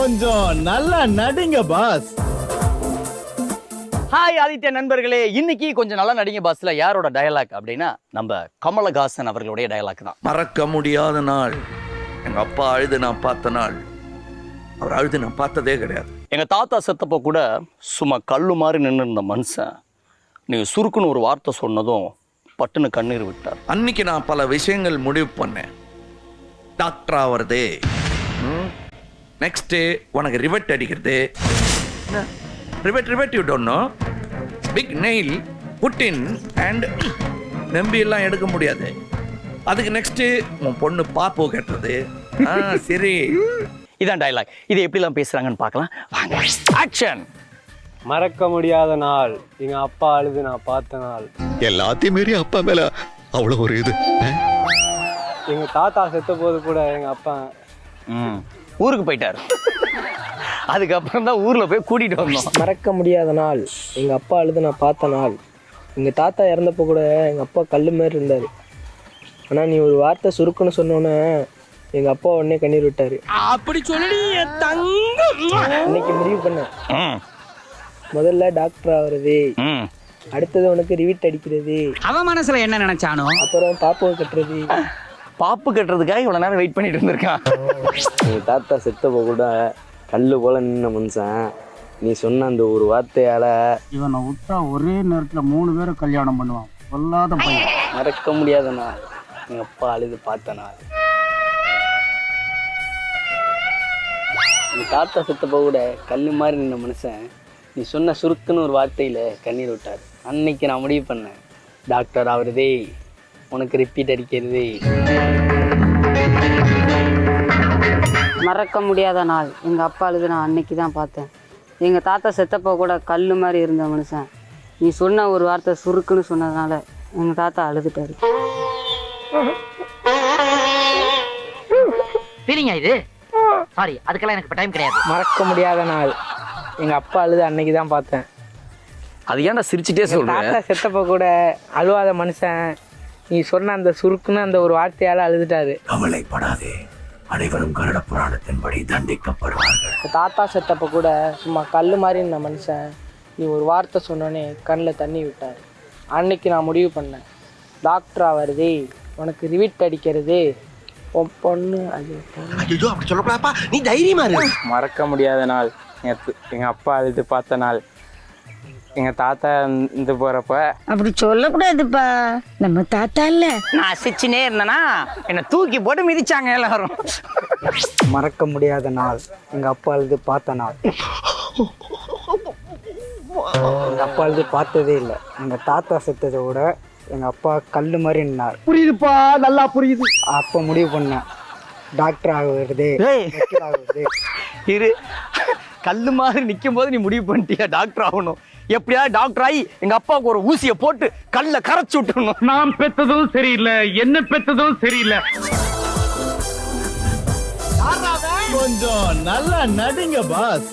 கொஞ்சம் நல்லா நடிங்க pass. Hi Aditya நண்பர்களே, இன்னைக்கு கொஞ்சம் நல்லா நடிங்க பாஸ்ல யாரோட டயலாக் அப்படின்னா நம்ம கமலஹாசன் அவர்களுடைய டயலாக் தான். மறக்க முடியாத நாள் எங்க அப்பா அழுது நான் பார்த்த நாள். அவர் அழுது நான் பார்த்ததே கிடையாது. எங்க தாத்தா செத்தப்போ கூட சும்மா கல்லு மாதிரி நின்று இருந்த மனுஷன் நீங்க சுருக்குன்னு ஒரு வார்த்தை சொன்னதும் பட்டுன்னு கண்ணீர் விட்டார். அன்னைக்கு நான் பல விஷயங்கள் முடிவு பண்ணேன். டாக்டர் ஆவறது, நெக்ஸ்ட் உனக்கு ரிவெட் அடிக்கிறது. Rivet you don't know, big nail put in and நம்பி எல்லாம் எடுக்க முடியாது. அதுக்கு நெக்ஸ்ட் உன் பொண்ணு பாப்பு கட்டுறது. சரி, இதான் டயலாக். இதை எப்படிலாம் பேசுறாங்கன்னு பார்க்கலாம் வாங்க. ஆக்ஷன். மறக்க முடியாத நாள் எங்க அப்பா அழுது நான் பார்த்த நாள். எல்லாத்தையும் மீறி அப்பா மேல அவ்வளவு ஒரு இது. எங்க தாத்தா செத்த போது கூட எங்க அப்பா ஊருக்கு போயிட்டாரு. அதுக்கப்புறம் தான் ஊர்ல போய் கூட்டிட்டு வந்தோம். மறக்க முடியாத நாள் எங்கள் அப்பா அழுது நான் பார்த்த நாள். எங்கள் தாத்தா இறந்தப்போ கூட எங்கள் அப்பா கல் மாதிரி இருந்தார். ஆனால் நீ ஒரு வார்த்தை சுருக்குன்னு சொன்னோன்னே எங்கள் அப்பா உடனே கண்ணீர் விட்டார். அப்படி சொல்லி அன்னைக்கு முடிவு பண்ணேன், முதல்ல டாக்டர் ஆகுறது, அடுத்தது உனக்கு ரிவிட் அடிக்கிறது, அவன் மனசுல என்ன நினைச்சானோ அப்புறம் பாப்பாவை கட்டுறது. பாப்பு கட்டுறதுக்காக இவ்வளவு நேரம் வெயிட் பண்ணிட்டு இருந்திருக்கான். எங்கள் தாத்தா செத்தப்போ கூட கல் போல நின்ன மனுஷன் நீ சொன்ன அந்த ஒரு வார்த்தையால இவனை விட்டா ஒரே நேரத்துல 3 பேரை கல்யாணம் பண்ணுவான். கொல்லாத பையன். மறக்க முடியாத நாள் எங்கள் அப்பா அழுது பார்த்த நாள். எங்கள் தாத்தா செத்தப்போ கூட கல் மாதிரி நின்ன மனுஷன் நீ சொன்ன சுருக்குன்னு ஒரு வார்த்தையில் கண்ணீர் விட்டார். அன்னைக்கு நான் முடிவு பண்ணேன், டாக்டர் ஆகுறதே, உனக்கு ரிப்பீட் அடிக்கிறதே. மறக்க முடியாத நாள் எங்கள் அப்பா அழுது நான் அன்னைக்கு தான் பார்த்தேன். எங்கள் தாத்தா செத்தப்போ கூட கல் மாதிரி இருந்த மனுஷன் நீ சொன்ன ஒரு வார்த்தை சுருக்குன்னு சொன்னதுனால எங்கள் தாத்தா அழுதுட்டாரு. ஃபீலிங்கா இது? சாரி, அதுக்கெல்லாம் எனக்கு டைம் கிடையாது. மறக்க முடியாத நாள் எங்கள் அப்பா அழுது அன்னைக்கு தான் பார்த்தேன். அது ஏன்டா சிரிச்சுட்டே சொல்ற? தாத்தா செத்தப்போ கூட அழுவாத மனுஷன் நீ சொன்ன அந்த சுருக்குன்னு அந்த ஒரு வார்த்தையால் அழுதுட்டாரு. கவலைப்படாதே, அனைவரும் கருட புராணத்தின்படி தண்டிக்கப்படுவார்கள். தாத்தா செத்தப்போ கூட சும்மா கல் மாதிரி இருந்த மனுஷன் நீ ஒரு வார்த்தை சொன்னோன்னே கண்ணில் தண்ணி விட்டார். அன்னைக்கு நான் முடிவு பண்ணேன், டாக்டர் ஆகிறது, உனக்கு ரிவிட் அடிக்கிறது, உன் பொண்ணு அது. அப்படி சொல்லக்கூடாப்பா, நீ தைரியமா இரு. மறக்க முடியாத நாள் எங்க அப்பா அழுது பார்த்த நாள். எங்க தாத்தா இருந்து போறப்ப அப்படி சொல்லக்கூடாதுப்பா, நம்ம தாத்தா இல்ல. நான் சிச்சினே இருந்தேனா என்ன தூக்கி போட்டு மிதிச்சாங்க எல்லாரும். மறக்க முடியாத நாள் எங்கள் அப்பா அழுது பார்த்த நாள். எங்கள் அப்பா அழுது பார்த்ததே இல்லை. எங்கள் தாத்தா செத்ததை விட எங்கள் அப்பா கல் மாதிரி நின்னார். புரியுதுப்பா, நல்லா புரியுது. அப்போ முடிவு பண்ணேன், டாக்டர் ஆகுறது, ஆகுறது. இரு, கல்லு மாதிரி நிற்கும் போது நீ முடிவு பண்ணிட்டியா டாக்டர் ஆகணும்? எப்படியா டாக்டர் ஆகி எங்க அப்பாவுக்கு ஒரு ஊசியை போட்டு கல்ல கரைச்சு விட்டுணும். நான் பெத்ததும் சரியில்லை, என்ன பெத்ததும் சரியில்லை. கொஞ்சம் நல்லா நடிங்க பாஸ்.